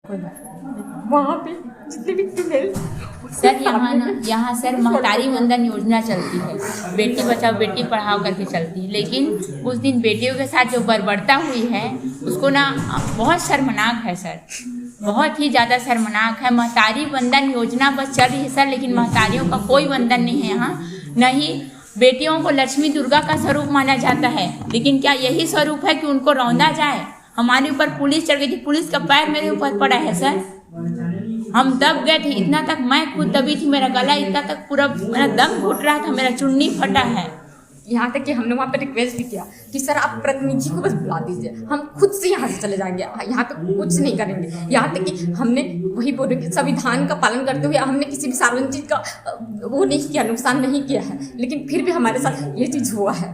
वहाँ पे जितने भी फीमेल सर यहाँ सर महतारी वंदन योजना चलती है, बेटी बचाओ बेटी पढ़ाओ करके चलती है, लेकिन उस दिन बेटियों के साथ जो बर्बरता हुई है उसको ना बहुत शर्मनाक है सर, बहुत ही ज़्यादा शर्मनाक है। महतारी वंदन योजना बस चल रही है सर, लेकिन महतारियों का कोई वंदन नहीं है यहाँ। न ही बेटियों को लक्ष्मी दुर्गा का स्वरूप माना जाता है, लेकिन क्या यही स्वरूप है कि उनको रौंदा जाए? हमारे ऊपर पुलिस चढ़ गई थी, पुलिस का पैर मेरे ऊपर पड़ा है सर, हम दब गए थे। इतना तक मैं खुद दबी थी, मेरा गला इतना तक पूरा मेरा दम घुट रहा था, मेरा चुन्नी फटा है। यहाँ तक कि हमने वहाँ पे रिक्वेस्ट भी किया कि सर आप प्रतिनिधि को बस बुला दीजिए, हम खुद से यहाँ से चले जाएंगे, यहाँ पे कुछ नहीं करेंगे। यहाँ तक कि हमने वही बोले कि संविधान का पालन करते हुए हमने किसी भी सार्वजनिक चीज़ का वो नहीं किया, नुकसान नहीं किया है, लेकिन फिर भी हमारे साथ ये चीज़ हुआ है।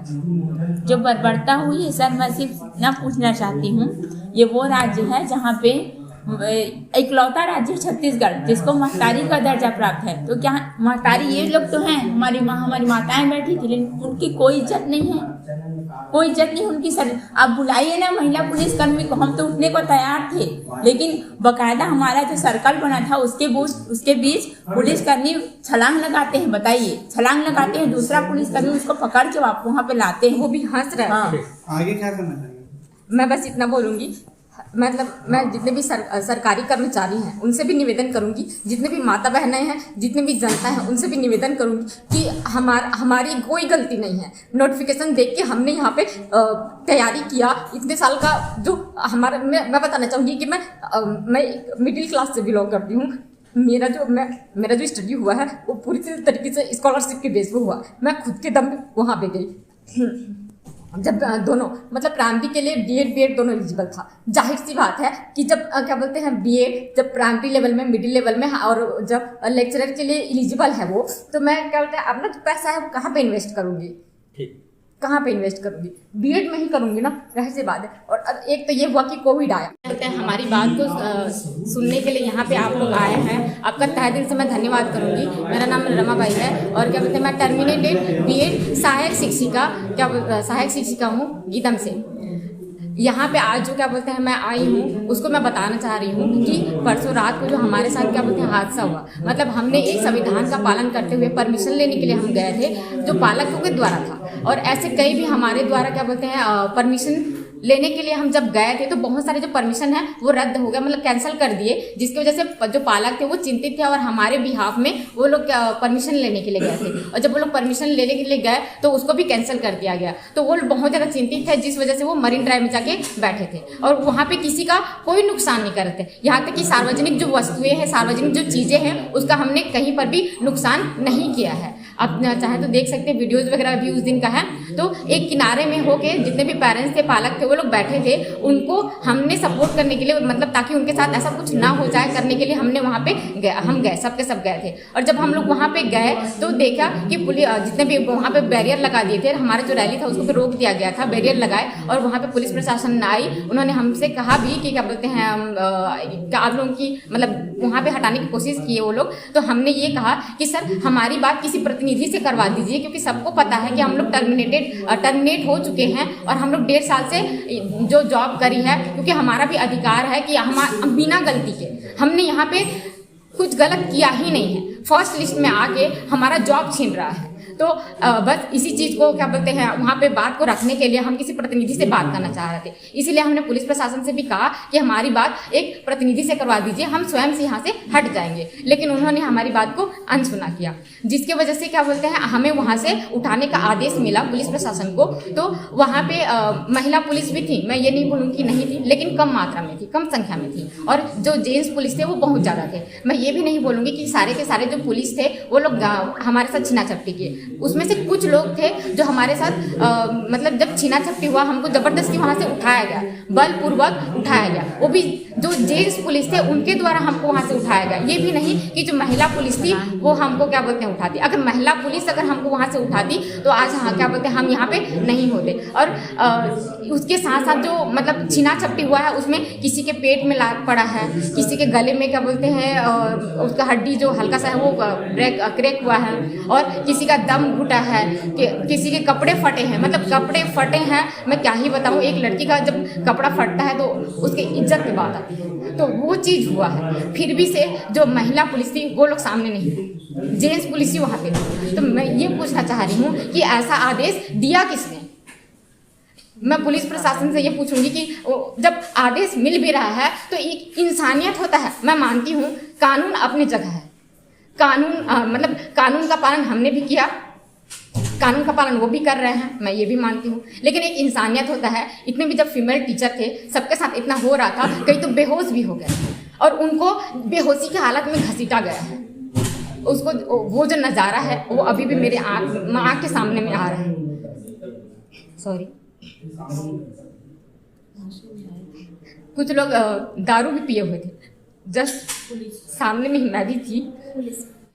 जो बर्बरता हुई है सर, मैं सिर्फ ना पूछना चाहती हूँ, ये वो राज्य है जहाँ पे इकलौता राज्य छत्तीसगढ़ जिसको महतारी का दर्जा प्राप्त है। तो क्या महतारी ये लोग तो हैं, हमारी माताएं बैठी थी, लेकिन उनकी कोई इज्जत नहीं है, कोई इज्जत नहीं उनकी सर। आप बुलाइए ना महिला पुलिसकर्मी को, हम तो उठने को तैयार थे, लेकिन बकायदा हमारा जो सर्कल बना था उसके बीच पुलिसकर्मी छलांग लगाते हैं। बताइए, छलांग लगाते हैं, दूसरा पुलिसकर्मी उसको पकड़ के आप वहाँ पे लाते हैं, वो भी हंस रहे हैं। आगे क्या करना चाहिए? मैं बस इतना बोलूँगी, मतलब मैं जितने भी सरकारी कर्मचारी हैं उनसे भी निवेदन करूंगी, जितने भी माता बहनें हैं, जितने भी जनता है उनसे भी निवेदन करूंगी कि हमारी कोई गलती नहीं है। नोटिफिकेशन देख के हमने यहाँ पे तैयारी किया, इतने साल का जो हमारा मैं बताना चाहूँगी कि मैं मिडिल क्लास से बिलोंग करती हूँ। मेरा जो स्टडी हुआ है वो पूरी तरीके से स्कॉलरशिप के बेस पे हुआ। मैं खुद के दम पे वहाँ पे गई, जब दोनों मतलब प्राइमरी के लिए बीएड दोनों एलिजिबल था। जाहिर सी बात है कि जब क्या बोलते हैं बीएड जब प्राइमरी लेवल में, मिडिल लेवल में और जब लेक्चरर के लिए एलिजिबल है वो, तो मैं क्या बोलते हैं अपना जो पैसा है वो कहाँ पे इन्वेस्ट करूँगी? कहाँ पे इन्वेस्ट करूँगी? बीएड में ही करूँगी ना, रह से बात है। और एक तो ये हुआ कि कोविड आया, बोलते हैं हमारी बात को सुनने के लिए यहाँ पे आप लोग आए हैं, आपका तहे दिल से मैं धन्यवाद करूँगी। मेरा नाम रमाबाई है और क्या बोलते हैं मैं टर्मिनेटेड बीएड सहायक शिक्षिका हूँ गीदम से। यहाँ पे आज जो क्या बोलते हैं मैं आई हूँ उसको मैं बताना चाह रही हूँ कि परसों रात को जो हमारे साथ क्या बोलते हैं हादसा हुआ, मतलब हमने एक संविधान का पालन करते हुए परमिशन लेने के लिए हम गए थे जो पालकों के द्वारा था, और ऐसे कई भी हमारे द्वारा क्या बोलते हैं परमिशन लेने के लिए हम जब गए थे तो बहुत सारे जो परमिशन है वो रद्द हो गया, मतलब कैंसिल कर दिए, जिसकी वजह से जो पालक थे वो चिंतित थे और हमारे बिहाफ में वो लोग परमिशन लेने के लिए गए थे, और जब वो लोग परमिशन लेने के लिए गए तो उसको भी कैंसिल कर दिया गया। तो वो बहुत ज़्यादा चिंतित थे, जिस वजह से वो मरीन ड्राइव में जाके बैठे थे और वहाँ पे किसी का कोई नुकसान नहीं कर रहे थे। यहाँ तक कि सार्वजनिक जो वस्तुएं हैं, सार्वजनिक जो चीज़ें हैं उसका हमने कहीं पर भी नुकसान नहीं किया है। आप चाहे तो देख सकते हैं, वीडियोज़ वगैरह भी उस दिन का है। तो एक किनारे में होके जितने भी पेरेंट्स थे, पालक थे, वो लोग बैठे थे, उनको हमने सपोर्ट करने के लिए, मतलब ताकि उनके साथ ऐसा कुछ ना हो जाए करने के लिए हमने वहाँ पे हम गए, सबके सब गए थे। और जब हम लोग वहाँ पे गए तो देखा कि पुलिस जितने भी वहाँ पे बैरियर लगा दिए थे, हमारा जो रैली था उसको भी रोक दिया गया था, बैरियर लगाए, और वहाँ पे पुलिस प्रशासन आई, उन्होंने हमसे कहा भी कि क्या बोलते हैं आप लोगों की मतलब वहाँ पे हटाने की कोशिश की है वो लोग। तो हमने ये कहा कि सर हमारी बात किसी प्रतिनिधि से करवा दीजिए, क्योंकि सबको पता है कि हम लोग टर्मिनेट हो चुके हैं और हम लोग 1.5 साल से जो जॉब करी है, क्योंकि हमारा भी अधिकार है कि हम बिना गलती के, हमने यहाँ पे कुछ गलत किया ही नहीं है, फर्स्ट लिस्ट में आके हमारा जॉब छीन रहा है। तो बस इसी चीज़ को क्या बोलते हैं वहाँ पे बात को रखने के लिए हम किसी प्रतिनिधि से बात करना चाह रहे थे, इसीलिए हमने पुलिस प्रशासन से भी कहा कि हमारी बात एक प्रतिनिधि से करवा दीजिए, हम स्वयं से यहाँ से हट जाएंगे, लेकिन उन्होंने हमारी बात को अनसुना किया, जिसकी वजह से क्या बोलते हैं हमें वहाँ से उठाने का आदेश मिला पुलिस प्रशासन को। तो वहाँ पे महिला पुलिस भी थी, मैं ये नहीं बोलूँगी नहीं थी, लेकिन कम मात्रा में थी, कम संख्या में थी, और जो जेंट्स पुलिस थे वो बहुत ज़्यादा थे। मैं ये भी नहीं बोलूँगी कि सारे के सारे जो पुलिस थे वो लोग हमारे साथ छीना झपटी किए, उसमें से कुछ लोग थे जो हमारे साथ मतलब जब छीना झपटी हुआ हमको जबरदस्ती वहाँ से उठाया गया, बलपूर्वक उठाया गया, वो भी जो जेंट्स पुलिस थे उनके द्वारा हमको वहाँ से उठाया गया। ये भी नहीं कि जो महिला पुलिस थी वो हमको क्या बोलते हैं उठाती, अगर महिला पुलिस अगर हमको वहाँ से उठाती तो आज क्या बोलते हैं हम यहाँ पे नहीं होते। और उसके साथ साथ जो मतलब छीना झपटी हुआ है उसमें किसी के पेट में लाग पड़ा है, किसी के गले में क्या बोलते हैं उसका हड्डी जो हल्का सा है वो क्रैक हुआ है, और किसी का दम घुटा है, किसी के कपड़े फटे हैं, मतलब कपड़े फटे हैं। मैं क्या ही बताऊँ, एक लड़की का जब कपड़ा फटता है तो उसकी इज्जत की बात आती है। जाती है। तो वो चीज़ हुआ है। फिर भी से जो महिला पुलिस थी वो लोग सामने नहीं थे, जेंट्स पुलिस ही वहाँ पे थे। तो मैं ये पूछना चाह रही हूँ कि ऐसा आदेश दिया किसने? मैं पुलिस प्रशासन से ये पूछूंगी कि जब आदेश मिल भी रहा है तो एक इंसानियत होता है। मैं मानती हूँ कानून अपनी जगह है, कानून मतलब कानून का पालन हमने भी किया, कानून का पालन वो भी कर रहे हैं, मैं ये भी मानती हूँ, लेकिन एक इंसानियत होता है। इतने भी जब फीमेल टीचर थे, सबके साथ इतना हो रहा था, कई तो बेहोश भी हो गए और उनको बेहोशी की हालत में घसीटा गया है। उसको वो जो नज़ारा है वो अभी भी मेरे आँख के सामने में आ रहा है। सॉरी, कुछ लोग दारू भी पिए हुए थे। जस्ट सामने में ही मैं भी थी।